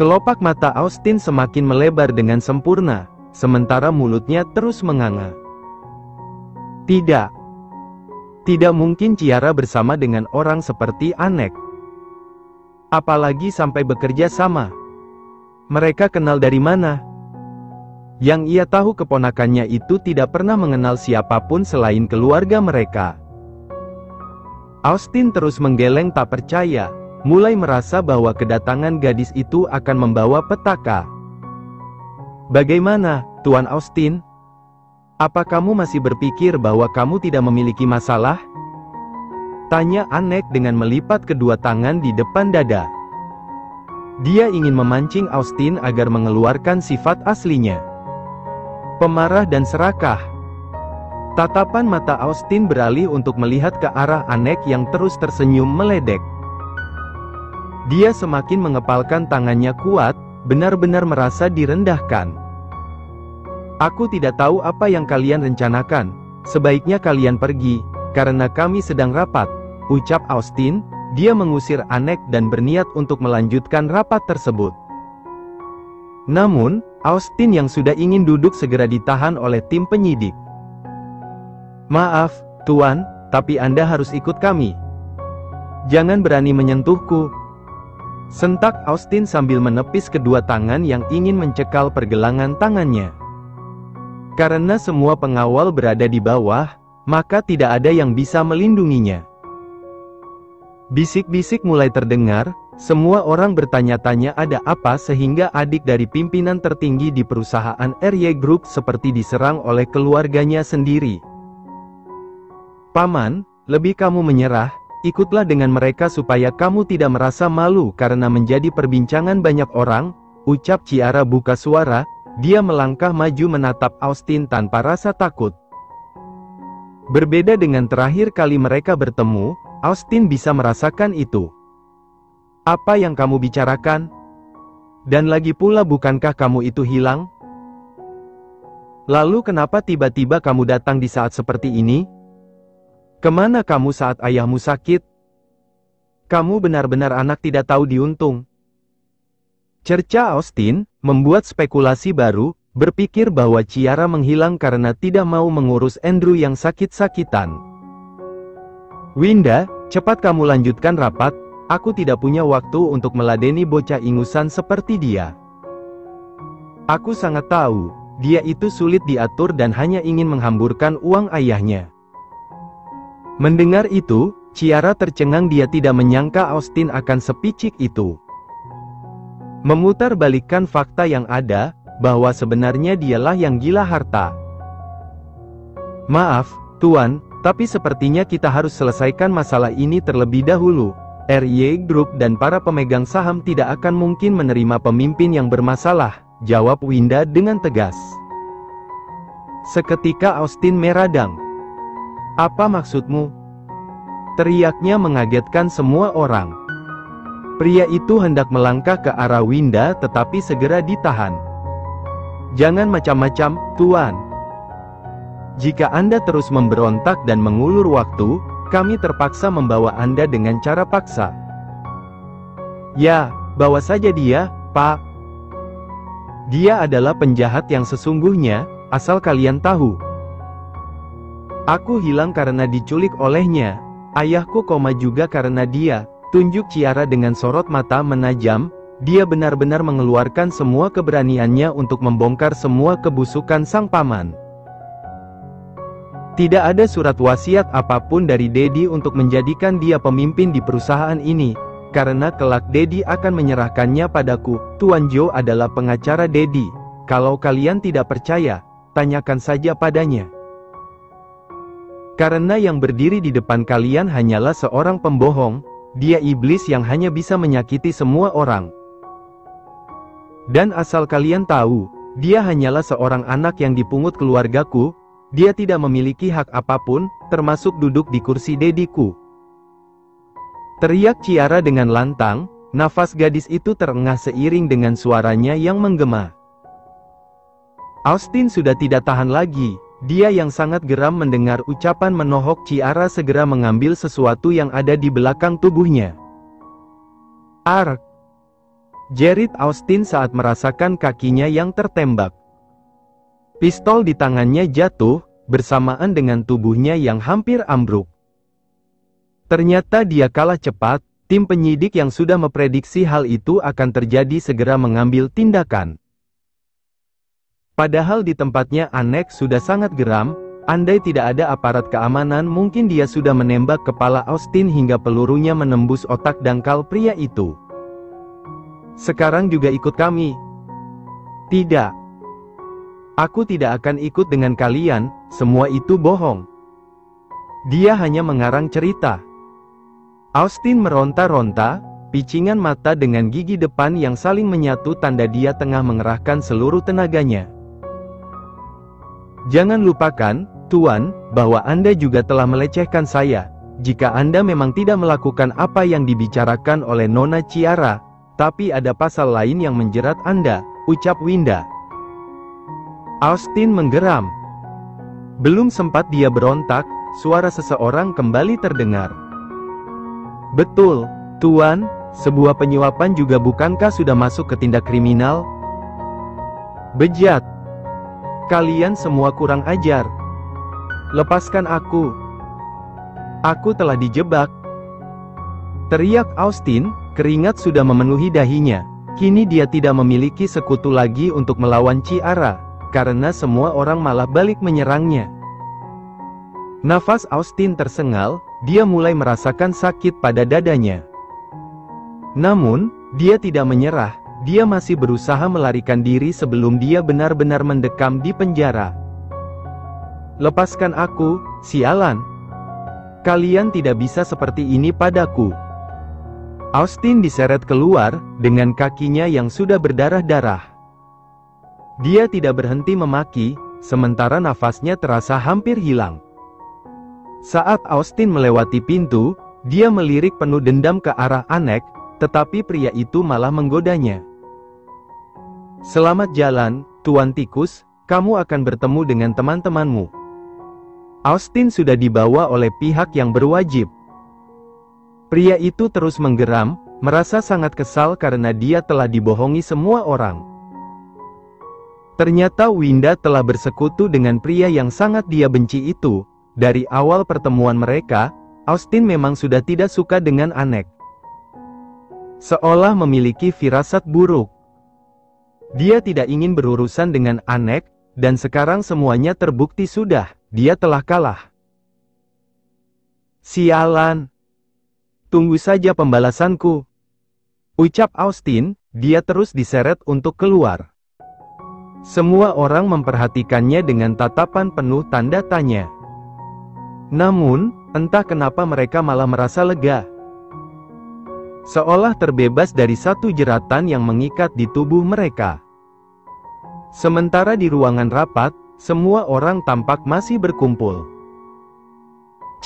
Kelopak mata Austin semakin melebar dengan sempurna, sementara mulutnya terus menganga. Tidak. Tidak mungkin Ciara bersama dengan orang seperti Anek. Apalagi sampai bekerja sama. Mereka kenal dari mana? Yang ia tahu keponakannya itu tidak pernah mengenal siapapun selain keluarga mereka. Austin terus menggeleng tak percaya, mulai merasa bahwa kedatangan gadis itu akan membawa petaka. Bagaimana, Tuan Austin? Apa kamu masih berpikir bahwa kamu tidak memiliki masalah? Tanya Anek dengan melipat kedua tangan di depan dada. Dia ingin memancing Austin agar mengeluarkan sifat aslinya. Pemarah dan serakah. Tatapan mata Austin beralih untuk melihat ke arah Anek yang terus tersenyum meledek. Dia semakin mengepalkan tangannya kuat, benar-benar merasa direndahkan. Aku tidak tahu apa yang kalian rencanakan. Sebaiknya kalian pergi, karena kami sedang rapat, ucap Austin. Dia mengusir Anek dan berniat untuk melanjutkan rapat tersebut. Namun, Austin yang sudah ingin duduk segera ditahan oleh tim penyidik. Maaf, Tuan, tapi Anda harus ikut kami. Jangan berani menyentuhku. Sentak Austin sambil menepis kedua tangan yang ingin mencekal pergelangan tangannya. Karena semua pengawal berada di bawah, maka tidak ada yang bisa melindunginya. Bisik-bisik mulai terdengar, semua orang bertanya-tanya ada apa sehingga adik dari pimpinan tertinggi di perusahaan RY Group seperti diserang oleh keluarganya sendiri. Paman, lebih kamu menyerah, ikutlah dengan mereka supaya kamu tidak merasa malu karena menjadi perbincangan banyak orang, ucap Ciara buka suara. Dia melangkah maju menatap Austin tanpa rasa takut. Berbeda dengan terakhir kali mereka bertemu, Austin bisa merasakan itu. Apa yang kamu bicarakan? Dan lagi pula bukankah kamu itu hilang? Lalu kenapa tiba-tiba kamu datang di saat seperti ini? Kemana kamu saat ayahmu sakit? Kamu benar-benar anak tidak tahu diuntung. Cerca Austin membuat spekulasi baru, berpikir bahwa Ciara menghilang karena tidak mau mengurus Andrew yang sakit-sakitan. Winda, cepat kamu lanjutkan rapat, aku tidak punya waktu untuk meladeni bocah ingusan seperti dia. Aku sangat tahu, dia itu sulit diatur dan hanya ingin menghamburkan uang ayahnya. Mendengar itu, Ciara tercengang. Dia tidak menyangka Austin akan sepicik itu. Memutarbalikkan fakta yang ada, bahwa sebenarnya dialah yang gila harta. Maaf, Tuan, tapi sepertinya kita harus selesaikan masalah ini terlebih dahulu. RY Group dan para pemegang saham tidak akan mungkin menerima pemimpin yang bermasalah, jawab Winda dengan tegas. Seketika Austin meradang. Apa maksudmu? Teriaknya mengagetkan semua orang. Pria itu hendak melangkah ke arah Winda tetapi segera ditahan. Jangan macam-macam, Tuan. Jika Anda terus memberontak dan mengulur waktu, kami terpaksa membawa Anda dengan cara paksa. Ya, bawa saja dia, Pak. Dia adalah penjahat yang sesungguhnya, asal kalian tahu. Aku hilang karena diculik olehnya. Ayahku koma juga karena dia, tunjuk Ciara dengan sorot mata menajam. Dia benar-benar mengeluarkan semua keberaniannya untuk membongkar semua kebusukan sang paman. Tidak ada surat wasiat apapun dari Dedi untuk menjadikan dia pemimpin di perusahaan ini, karena kelak Dedi akan menyerahkannya padaku. Tuan Joe adalah pengacara Dedi. Kalau kalian tidak percaya, tanyakan saja padanya. Karena yang berdiri di depan kalian hanyalah seorang pembohong, dia iblis yang hanya bisa menyakiti semua orang. Dan asal kalian tahu, dia hanyalah seorang anak yang dipungut keluargaku, dia tidak memiliki hak apapun, termasuk duduk di kursi dediku. Teriak Ciara dengan lantang, nafas gadis itu terengah seiring dengan suaranya yang menggema. Austin sudah tidak tahan lagi. Dia yang sangat geram mendengar ucapan menohok Ciara segera mengambil sesuatu yang ada di belakang tubuhnya. Ark! jerit Austin saat merasakan kakinya yang tertembak. Pistol di tangannya jatuh, bersamaan dengan tubuhnya yang hampir ambruk. Ternyata dia kalah cepat, tim penyidik yang sudah memprediksi hal itu akan terjadi segera mengambil tindakan. Padahal di tempatnya Anek sudah sangat geram, andai tidak ada aparat keamanan mungkin dia sudah menembak kepala Austin hingga pelurunya menembus otak dangkal pria itu. Sekarang juga ikut kami. Tidak. Aku tidak akan ikut dengan kalian, semua itu bohong. Dia hanya mengarang cerita. Austin meronta-ronta, picingan mata dengan gigi depan yang saling menyatu tanda dia tengah mengerahkan seluruh tenaganya. Jangan lupakan, Tuan, bahwa Anda juga telah melecehkan saya. Jika Anda memang tidak melakukan apa yang dibicarakan oleh Nona Ciara, tapi ada pasal lain yang menjerat Anda, ucap Winda. Austin menggeram. Belum sempat dia berontak, suara seseorang kembali terdengar. Betul, Tuan, sebuah penyuapan juga bukankah sudah masuk ke tindak kriminal? Bejat. Kalian semua kurang ajar. Lepaskan aku. Aku telah dijebak. Teriak Austin, keringat sudah memenuhi dahinya. Kini dia tidak memiliki sekutu lagi untuk melawan Ciara, karena semua orang malah balik menyerangnya. Nafas Austin tersengal, dia mulai merasakan sakit pada dadanya. Namun, dia tidak menyerah, dia masih berusaha melarikan diri sebelum dia benar-benar mendekam di penjara. Lepaskan aku, sialan. Kalian tidak bisa seperti ini padaku. Austin diseret keluar, dengan kakinya yang sudah berdarah-darah. Dia tidak berhenti memaki, sementara nafasnya terasa hampir hilang. Saat Austin melewati pintu, dia melirik penuh dendam ke arah Anek, tetapi pria itu malah menggodanya. Selamat jalan, Tuan Tikus, kamu akan bertemu dengan teman-temanmu. Austin sudah dibawa oleh pihak yang berwajib. Pria itu terus menggeram, merasa sangat kesal karena dia telah dibohongi semua orang. Ternyata Winda telah bersekutu dengan pria yang sangat dia benci itu. Dari awal pertemuan mereka, Austin memang sudah tidak suka dengan Anek. Seolah memiliki firasat buruk. Dia tidak ingin berurusan dengan Anek, dan sekarang semuanya terbukti sudah, dia telah kalah. Sialan. Tunggu saja pembalasanku. Ucap Austin, dia terus diseret untuk keluar. Semua orang memperhatikannya dengan tatapan penuh tanda tanya. Namun, entah kenapa mereka malah merasa lega. Seolah terbebas dari satu jeratan yang mengikat di tubuh mereka. Sementara di ruangan rapat, semua orang tampak masih berkumpul.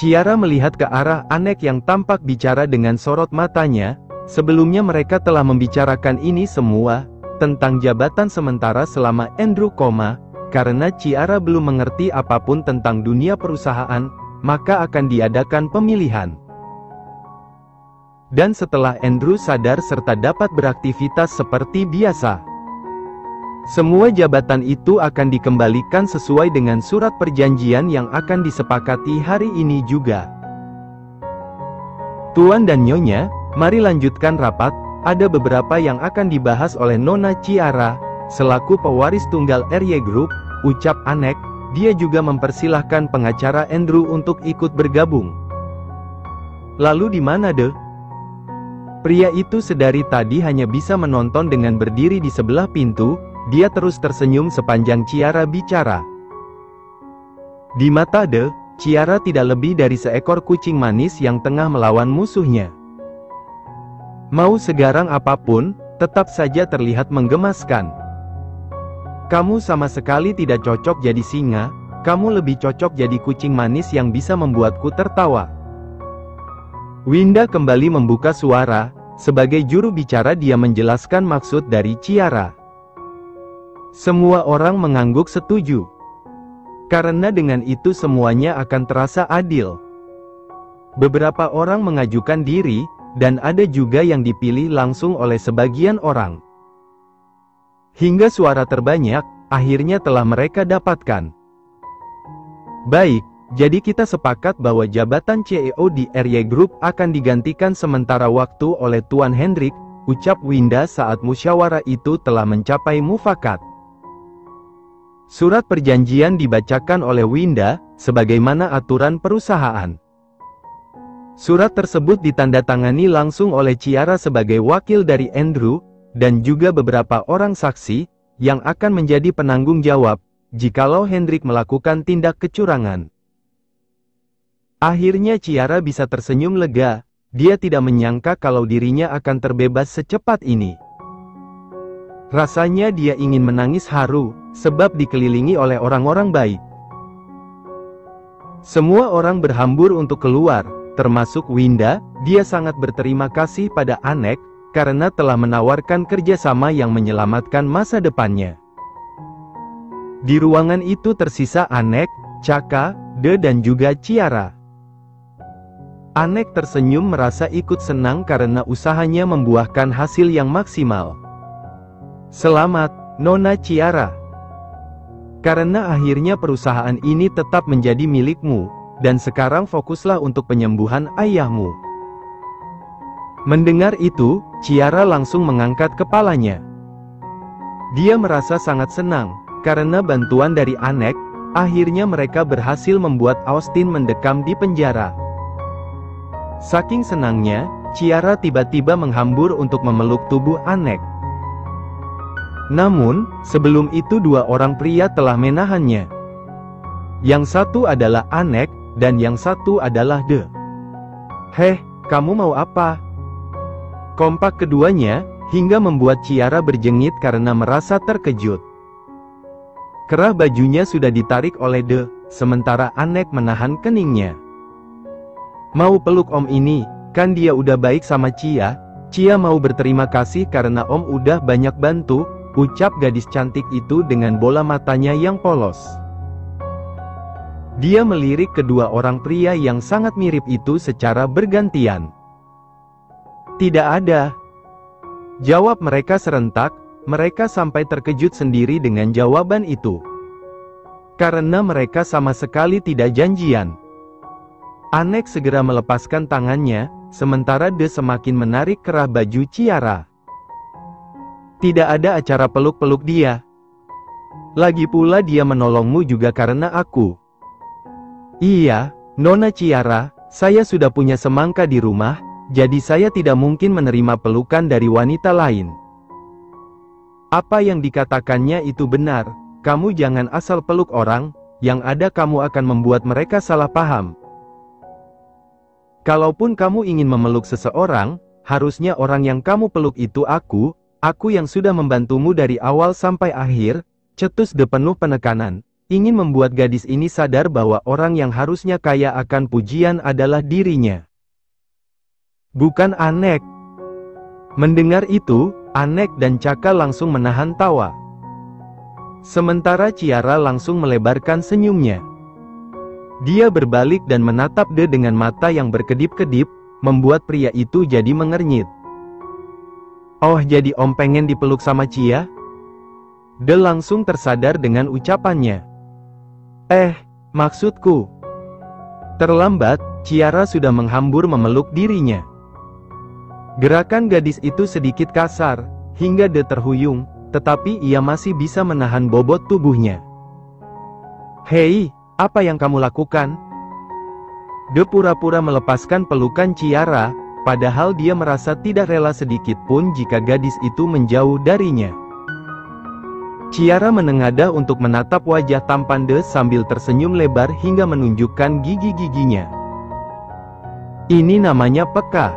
Ciara melihat ke arah Anek yang tampak bicara dengan sorot matanya. Sebelumnya mereka telah membicarakan ini semua, tentang jabatan sementara selama Andrew koma, karena Ciara belum mengerti apapun tentang dunia perusahaan, maka akan diadakan pemilihan. Dan setelah Andrew sadar serta dapat beraktivitas seperti biasa, semua jabatan itu akan dikembalikan sesuai dengan surat perjanjian yang akan disepakati hari ini juga. Tuan dan Nyonya, mari lanjutkan rapat. Ada beberapa yang akan dibahas oleh Nona Ciara, selaku pewaris tunggal RY Group, ucap Anek. Dia juga mempersilahkan pengacara Andrew untuk ikut bergabung. Lalu di mana deh? Pria itu sedari tadi hanya bisa menonton dengan berdiri di sebelah pintu. Dia terus tersenyum sepanjang Ciara bicara. Di mata deh, Ciara tidak lebih dari seekor kucing manis yang tengah melawan musuhnya. Mau segarang apapun, tetap saja terlihat menggemaskan. Kamu sama sekali tidak cocok jadi singa, kamu lebih cocok jadi kucing manis yang bisa membuatku tertawa. Winda kembali membuka suara, sebagai juru bicara dia menjelaskan maksud dari Ciara. Semua orang mengangguk setuju. Karena dengan itu semuanya akan terasa adil. Beberapa orang mengajukan diri, dan ada juga yang dipilih langsung oleh sebagian orang. Hingga suara terbanyak, akhirnya telah mereka dapatkan. Baik, jadi kita sepakat bahwa jabatan CEO di RY Group akan digantikan sementara waktu oleh Tuan Hendrik, ucap Winda saat musyawarah itu telah mencapai mufakat. Surat perjanjian dibacakan oleh Winda, sebagaimana aturan perusahaan. Surat tersebut ditandatangani langsung oleh Ciara sebagai wakil dari Andrew, dan juga beberapa orang saksi, yang akan menjadi penanggung jawab, jikalau Hendrik melakukan tindak kecurangan. Akhirnya Ciara bisa tersenyum lega, dia tidak menyangka kalau dirinya akan terbebas secepat ini. Rasanya dia ingin menangis haru, sebab dikelilingi oleh orang-orang baik. Semua orang berhambur untuk keluar, termasuk Winda. Dia sangat berterima kasih pada Anek, karena telah menawarkan kerjasama yang menyelamatkan masa depannya. Di ruangan itu tersisa Anek, Chaka, De dan juga Ciara. Anek tersenyum merasa ikut senang karena usahanya membuahkan hasil yang maksimal. Selamat, Nona Ciara. Karena akhirnya perusahaan ini tetap menjadi milikmu, dan sekarang fokuslah untuk penyembuhan ayahmu. Mendengar itu, Ciara langsung mengangkat kepalanya. Dia merasa sangat senang, karena bantuan dari Anek, akhirnya mereka berhasil membuat Austin mendekam di penjara. Saking senangnya, Ciara tiba-tiba menghambur untuk memeluk tubuh Anek. Namun, sebelum itu dua orang pria telah menahannya. Yang satu adalah Anek, dan yang satu adalah De. "Heh, kamu mau apa?" Kompak keduanya, hingga membuat Ciara berjengit karena merasa terkejut. Kerah bajunya sudah ditarik oleh De, sementara Anek menahan keningnya. "Mau peluk om ini, kan dia udah baik sama Cia. Cia mau berterima kasih karena om udah banyak bantu," ucap gadis cantik itu dengan bola matanya yang polos. Dia melirik kedua orang pria yang sangat mirip itu secara bergantian. "Tidak ada," jawab mereka serentak. Mereka sampai terkejut sendiri dengan jawaban itu. Karena mereka sama sekali tidak janjian. Anek segera melepaskan tangannya, sementara De semakin menarik kerah baju Ciara. "Tidak ada acara peluk-peluk dia. Lagi pula dia menolongmu juga karena aku." "Iya, Nona Ciara, saya sudah punya semangka di rumah, jadi saya tidak mungkin menerima pelukan dari wanita lain." "Apa yang dikatakannya itu benar, kamu jangan asal peluk orang, yang ada kamu akan membuat mereka salah paham. Kalaupun kamu ingin memeluk seseorang, harusnya orang yang kamu peluk itu aku yang sudah membantumu dari awal sampai akhir," cetus De penuh penekanan, ingin membuat gadis ini sadar bahwa orang yang harusnya kaya akan pujian adalah dirinya, bukan Anek. Mendengar itu, Anek dan Chaka langsung menahan tawa. Sementara Ciara langsung melebarkan senyumnya. Dia berbalik dan menatap De dengan mata yang berkedip-kedip, membuat pria itu jadi mengernyit. "Oh, jadi om pengen dipeluk sama Cia?" De langsung tersadar dengan ucapannya. Maksudku." Terlambat, Ciara sudah menghambur memeluk dirinya. Gerakan gadis itu sedikit kasar, hingga De terhuyung, tetapi ia masih bisa menahan bobot tubuhnya. "Hei, apa yang kamu lakukan?" De pura-pura melepaskan pelukan Ciara, padahal dia merasa tidak rela sedikit pun jika gadis itu menjauh darinya. Ciara menengadah untuk menatap wajah tampan De sambil tersenyum lebar hingga menunjukkan gigi-giginya. "Ini namanya peka."